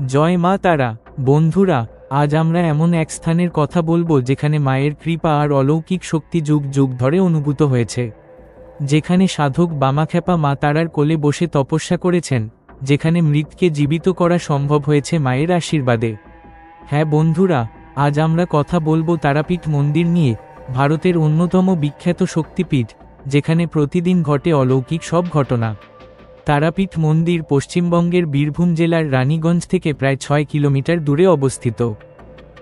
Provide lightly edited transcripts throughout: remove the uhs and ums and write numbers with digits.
জয় মা তারা। বন্ধুরা, আজ আমরা এমন এক স্থানের কথা বলবো যেখানে মায়ের কৃপা আর অলৌকিক শক্তি যুগ যুগ ধরে অনুভূত হয়েছে। যেখানে সাধক বামাখ্যাপা মা তারার কোলে বসে তপস্যা করেছেন, যেখানে মৃতকে জীবিত করা সম্ভব হয়েছে মায়ের আশীর্বাদে। হ্যাঁ বন্ধুরা, আজ আমরা কথা বলবো তারাপীঠ মন্দির নিয়ে, ভারতের অন্যতম বিখ্যাত শক্তিপীঠ, যেখানে প্রতিদিন ঘটে অলৌকিক সব ঘটনা। তারাপীঠ মন্দির পশ্চিমবঙ্গের বীরভূম জেলার রানীগঞ্জ থেকে প্রায় 6 কিলোমিটার দূরে অবস্থিত।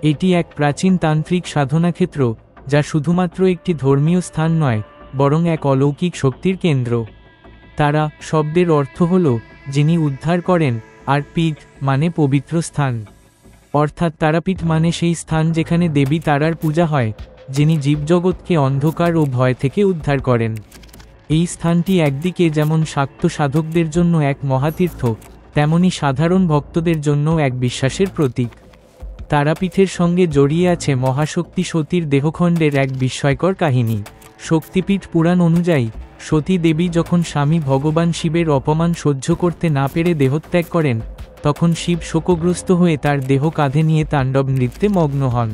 এটি এক প্রাচীন তান্ত্রিক সাধনাক্ষেত্র, যা শুধুমাত্র একটি ধর্মীয় স্থান নয়, বরং এক অলৌকিক শক্তির কেন্দ্র। তারা শব্দের অর্থ হল যিনি উদ্ধার করেন, আর পীঠ মানে পবিত্র স্থান। অর্থাৎ তারাপীঠ মানে সেই স্থান যেখানে দেবী তারার পূজা হয়, যিনি জীবজগৎকে অন্ধকার ও ভয় থেকে উদ্ধার করেন। এই স্থানটি একদিকে যেমন শাক্ত সাধকদের জন্য এক মহাতীর্থ, তেমনি সাধারণ ভক্তদের জন্য এক বিশ্বাসের প্রতীক। তারাপীঠের সঙ্গে জড়িয়ে আছে মহাশক্তি সতীর দেহখণ্ডের এক বিস্ময়কর কাহিনী। শক্তিপীঠ পুরাণ অনুযায়ী, সতী দেবী যখন স্বামী ভগবান শিবের অপমান সহ্য করতে না পেরে দেহত্যাগ করেন, তখন শিব শোকগ্রস্ত হয়ে তার দেহ কাঁধে নিয়ে তাণ্ডব নৃত্যে মগ্ন হন।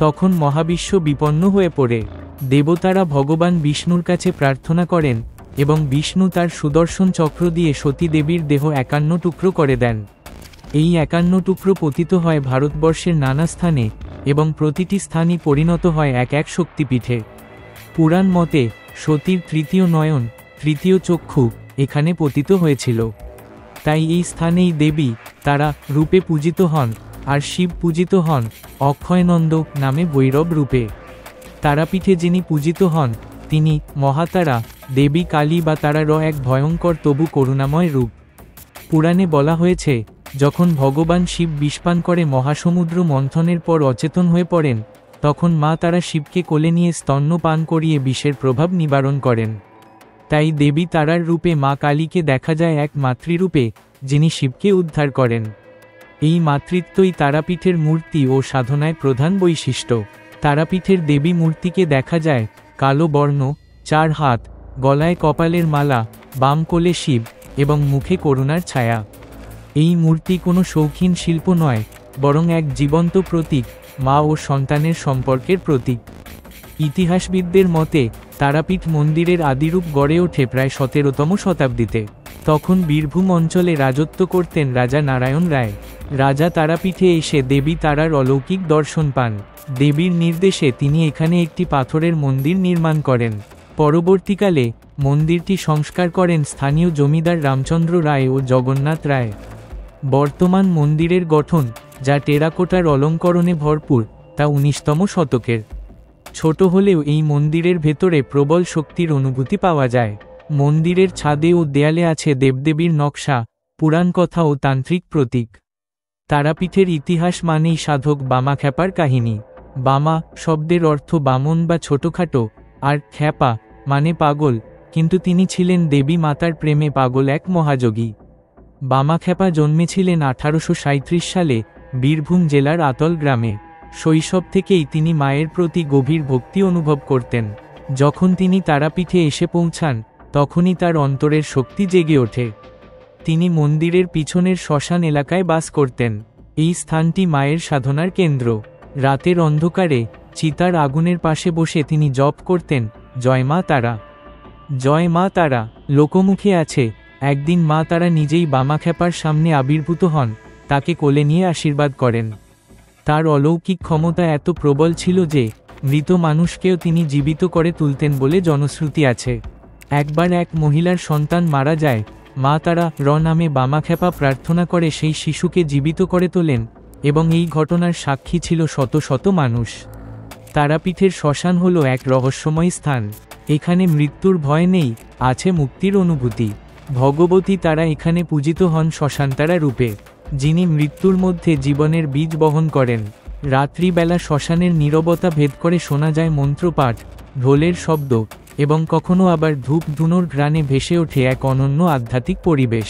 তখন মহাবিশ্ব বিপন্ন হয়ে পড়ে। দেবতারা ভগবান বিষ্ণুর কাছে প্রার্থনা করেন, এবং বিষ্ণু তার সুদর্শন চক্র দিয়ে সতী দেবীর দেহ 51 টুকরো করে দেন। এই 51 টুকরো পতিত হয় ভারতবর্ষের নানা স্থানে, এবং প্রতিটি স্থানই পরিণত হয় এক এক শক্তিপীঠে। পুরাণ মতে, সতীর তৃতীয় নয়ন, তৃতীয় চক্ষু এখানে পতিত হয়েছিল। তাই এই স্থানেই দেবী তারা রূপে পূজিত হন, আর শিব পূজিত হন অক্ষয়নন্দ নামে ভৈরব রূপে। তারাপীঠে যিনি পূজিত হন, তিনি মহাতারা, দেবী কালী বা তারার এক ভয়ঙ্কর তবু করুণাময় রূপ। পুরাণে বলা হয়েছে, যখন ভগবান শিব বিষপান করে মহাসমুদ্র মন্থনের পর অচেতন হয়ে পড়েন, তখন মা তারা শিবকে কোলে নিয়ে স্তন্য পান করিয়ে বিষের প্রভাব নিবারণ করেন। তাই দেবী তারার রূপে মা কালীকে দেখা যায় এক মাতৃরূপে, যিনি শিবকে উদ্ধার করেন। এই মাতৃত্বই তারাপীঠের মূর্তি ও সাধনায় প্রধান বৈশিষ্ট্য। তারাপীঠের দেবী মূর্তিকে দেখা যায় কালো বর্ণ, 4 হাত, গলায় কপালের মালা, বাম কোলে শিব এবং মুখে করুণার ছায়া। এই মূর্তি কোনো শৌখিন শিল্প নয়, বরং এক জীবন্ত প্রতীক, মা ও সন্তানের সম্পর্কের প্রতীক। ইতিহাসবিদদের মতে, তারাপীঠ মন্দিরের আদিরূপ গড়ে ওঠে প্রায় 17তম শতাব্দীতে। তখন বীরভূম অঞ্চলে রাজত্ব করতেন রাজা নারায়ণ রায়। রাজা তারাপীঠে এসে দেবী তারার অলৌকিক দর্শন পান। দেবীর নির্দেশে তিনি এখানে একটি পাথরের মন্দির নির্মাণ করেন। পরবর্তীকালে মন্দিরটি সংস্কার করেন স্থানীয় জমিদার রামচন্দ্র রায় ও জগন্নাথ রায়। বর্তমান মন্দিরের গঠন, যা টেরাকোটার অলঙ্করণে ভরপুর, তা 19তম শতকের। ছোট হলেও এই মন্দিরের ভেতরে প্রবল শক্তির অনুভূতি পাওয়া যায়। মন্দিরের ছাদে ও দেয়ালে আছে দেবদেবীর নকশা, পুরাণ কথা ও তান্ত্রিক প্রতীক। তারাপীঠের ইতিহাস মানেই সাধক বামাখ্যাপার কাহিনী। বামা শব্দের অর্থ বামন বা ছোটখাটো, আর খ্যাপা মানে পাগল, কিন্তু তিনি ছিলেন দেবী মাতার প্রেমে পাগল এক মহাযোগী। বামাখ্যাপা জন্মেছিলেন 1837 সালে বীরভূম জেলার আতল গ্রামে। শৈশব থেকেই তিনি মায়ের প্রতি গভীর ভক্তি অনুভব করতেন। যখন তিনি তারাপীঠে এসে পৌঁছান, তখনই তার অন্তরের শক্তি জেগে ওঠে। তিনি মন্দিরের পিছনের শ্মশান এলাকায় বাস করতেন। এই স্থানটি মায়ের সাধনার কেন্দ্র। রাতের অন্ধকারে চিতার আগুনের পাশে বসে তিনি জপ করতেন, জয় মা তারা, জয় মা তারা। লোকমুখে আছে, একদিন মা তারা নিজেই বামাখ্যাপার সামনে আবির্ভূত হন, তাকে কোলে নিয়ে আশীর্বাদ করেন। তার অলৌকিক ক্ষমতা এত প্রবল ছিল যে মৃত মানুষকেও তিনি জীবিত করে তুলতেন বলে জনশ্রুতি আছে। একবার এক মহিলার সন্তান মারা যায়, মা তারা নামে বামাখ্যাপা প্রার্থনা করে সেই শিশুকে জীবিত করে তোলেন, এবং এই ঘটনার সাক্ষী ছিল শত শত মানুষ। তারাপীঠের শ্মশান হলো এক রহস্যময় স্থান। এখানে মৃত্যুর ভয় নেই, আছে মুক্তির অনুভূতি। ভগবতী তারা এখানে পূজিত হন শ্মশানতারা রূপে, যিনি মৃত্যুর মধ্যে জীবনের বীজ বহন করেন। রাত্রিবেলা শ্মশানের নীরবতা ভেদ করে শোনা যায় মন্ত্রপাঠ, ঢোলের শব্দ, এবং কখনো আবার ধূপ ধুনোর ঘ্রাণে ভেসে ওঠে এক অনন্য আধ্যাত্মিক পরিবেশ।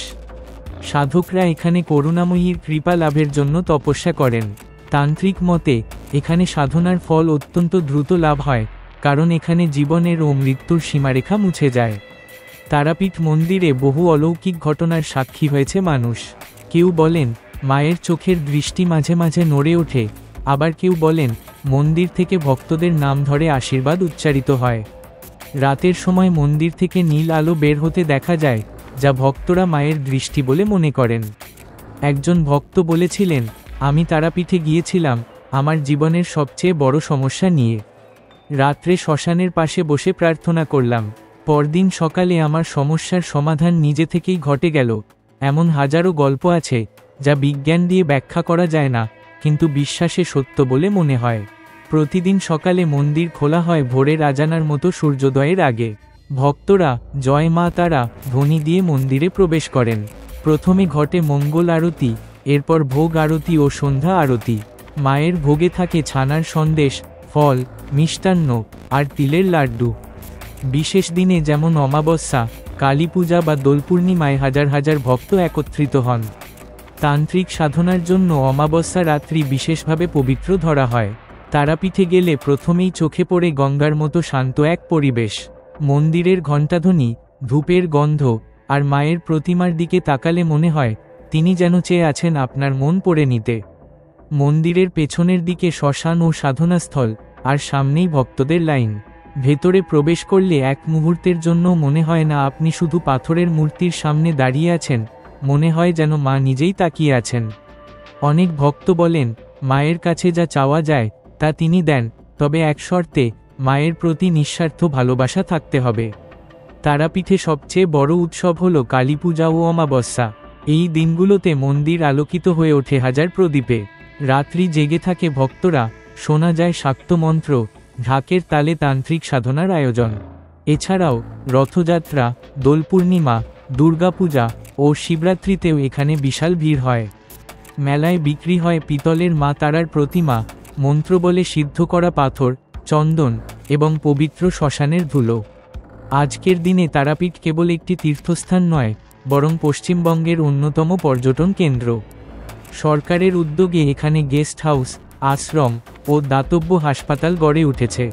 সাধকরা এখানে করুণাময়ীর কৃপা লাভের জন্য তপস্যা করেন। তান্ত্রিক মতে এখানে সাধনার ফল অত্যন্ত দ্রুত লাভ হয়, কারণ এখানে জীবনের ও মৃত্যুর সীমারেখা মুছে যায়। তারাপীঠ মন্দিরে বহু অলৌকিক ঘটনার সাক্ষী হয়েছে মানুষ। কেউ বলেন মায়ের চোখের দৃষ্টি মাঝে মাঝে নড়ে ওঠে, আবার কেউ বলেন মন্দির থেকে ভক্তদের নাম ধরে আশীর্বাদ উচ্চারিত হয়। রাতের সময় মন্দির থেকে নীল আলো বের হতে দেখা যায়, যা ভক্তরা মায়ের দৃষ্টি বলে মনে করেন। একজন ভক্ত বলেছিলেন, আমি তারাপীঠে গিয়েছিলাম আমার জীবনের সবচেয়ে বড় সমস্যা নিয়ে। রাত্রে শ্মশানের পাশে বসে প্রার্থনা করলাম। পরদিন সকালে আমার সমস্যার সমাধান নিজে থেকেই ঘটে গেল। এমন হাজারো গল্প আছে যা বিজ্ঞান দিয়ে ব্যাখ্যা করা যায় না, কিন্তু বিশ্বাসে সত্য বলে মনে হয়। প্রতিদিন সকালে মন্দির খোলা হয় ভোরের আজানার মতো সূর্যোদয়ের আগে। ভক্তরা জয় মা তারা ধ্বনি দিয়ে মন্দিরে প্রবেশ করেন। প্রথমে ঘটে মঙ্গল আরতি, এরপর ভোগ আরতি ও সন্ধ্যা আরতি। মায়ের ভোগে থাকে ছানার সন্দেশ, ফল, মিষ্টান্ন আর তিলের লাড্ডু। বিশেষ দিনে যেমন অমাবস্যা, কালী পূজা বা দোল পূর্ণিমায় হাজার হাজার ভক্ত একত্রিত হন। তান্ত্রিক সাধনার জন্য অমাবস্যা রাত্রি বিশেষভাবে পবিত্র ধরা হয়। তারাপীঠে গেলে প্রথমেই চোখে পড়ে গঙ্গার মতো শান্ত এক পরিবেশ। মন্দিরের ঘণ্টাধ্বনি, ধূপের গন্ধ আর মায়ের প্রতিমার দিকে তাকালে মনে হয় তিনি যেন চেয়ে আছেন আপনার মন পড়ে নিতে। মন্দিরের পেছনের দিকে শ্মশান ও সাধনাস্থল, আর সামনেই ভক্তদের লাইন। ভেতরে প্রবেশ করলে এক মুহূর্তের জন্য মনে হয় না আপনি শুধু পাথরের মূর্তির সামনে দাঁড়িয়ে আছেন, মনে হয় যেন মা নিজেই তাকিয়ে আছেন। অনেক ভক্ত বলেন মায়ের কাছে যা চাওয়া যায় তা তিনি দেন, তবে এক শর্তে, মায়ের প্রতি নিঃস্বার্থ ভালোবাসা থাকতে হবে। তারাপীঠে সবচেয়ে বড় উৎসব হল কালী পূজা ও অমাবস্যা। এই দিনগুলোতে মন্দির আলোকিত হয়ে ওঠে হাজার প্রদীপে। রাত্রি জেগে থাকে ভক্তরা, শোনা যায় শাক্ত মন্ত্র, ঢাকের তালে তান্ত্রিক সাধনার আয়োজন। এছাড়াও রথযাত্রা, দোল পূর্ণিমা, দুর্গাপূজা ও শিবরাত্রিতেও এখানে বিশাল ভিড় হয়। মেলায় বিক্রি হয় পিতলের মা তারার প্রতিমা, মন্ত্র বলে সিদ্ধ করা পাথর, চন্দন এবং পবিত্র শ্মশানের ধুলো। আজকের দিনে তারাপীঠ কেবল একটি তীর্থস্থান নয়, বরং পশ্চিমবঙ্গের অন্যতম পর্যটন কেন্দ্র। সরকারের উদ্যোগে এখানে গেস্ট হাউস, আশ্রম ও দাতব্য হাসপাতাল গড়ে উঠেছে।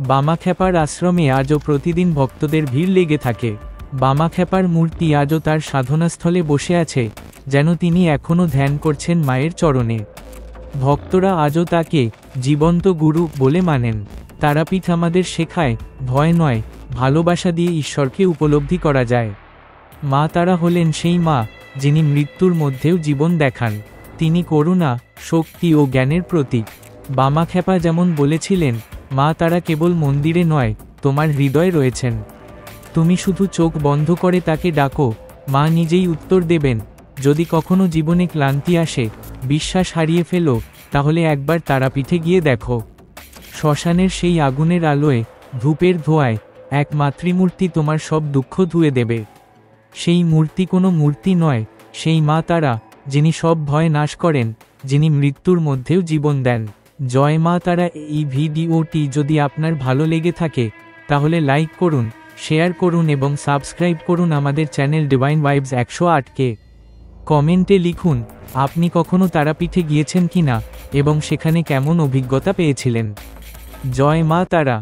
বামাখ্যাপার আশ্রমে আজও প্রতিদিন ভক্তদের ভিড় লেগে থাকে। বামাখ্যাপার মূর্তি আজও তার সাধনাস্থলে বসে আছে, যেন তিনি এখনও ধ্যান করছেন মায়ের চরণে। ভক্তরা আজও তাকে জীবন্ত গুরু বলে মানেন। তারাপীঠ আমাদের শেখায়, ভয় নয়, ভালোবাসা দিয়ে ঈশ্বরকে উপলব্ধি করা যায়। মা তারা হলেন সেই মা যিনি মৃত্যুর মধ্যেও জীবন দেখান। তিনি করুণা, শক্তি ও জ্ঞানের প্রতীক। বামাখ্যাপা যেমন বলেছিলেন, মা তারা কেবল মন্দিরে নয়, তোমার হৃদয়ে রয়েছেন। তুমি শুধু চোখ বন্ধ করে তাকে ডাকো, মা নিজেই উত্তর দেবেন। যদি কখনো জীবনে ক্লান্তি আসে, বিশ্বাস হারিয়ে ফেলো, তাহলে একবার তারাপীঠে গিয়ে দেখো। শ্মশানের সেই আগুনের আলোয়, ধূপের ধোঁয়ায় এক মাতৃমূর্তি তোমার সব দুঃখ ধুয়ে দেবে। সেই মূর্তি কোনো মূর্তি নয়, সেই মা তারা, যিনি সব ভয় নাশ করেন, যিনি মৃত্যুর মধ্যেও জীবন দেন। জয় মা তারা। এই ভিডিওটি যদি আপনার ভালো লেগে থাকে তাহলে লাইক করুন, শেয়ার করুন এবং সাবস্ক্রাইব করুন আমাদের চ্যানেল ডিভাইন ভাইবস 108কে। কমেন্টে লিখুন আপনি কখনো তারাপীঠে গিয়েছেন কিনা এবং সেখানে কেমন অভিজ্ঞতা পেয়েছিলেন। জয় মা তারা।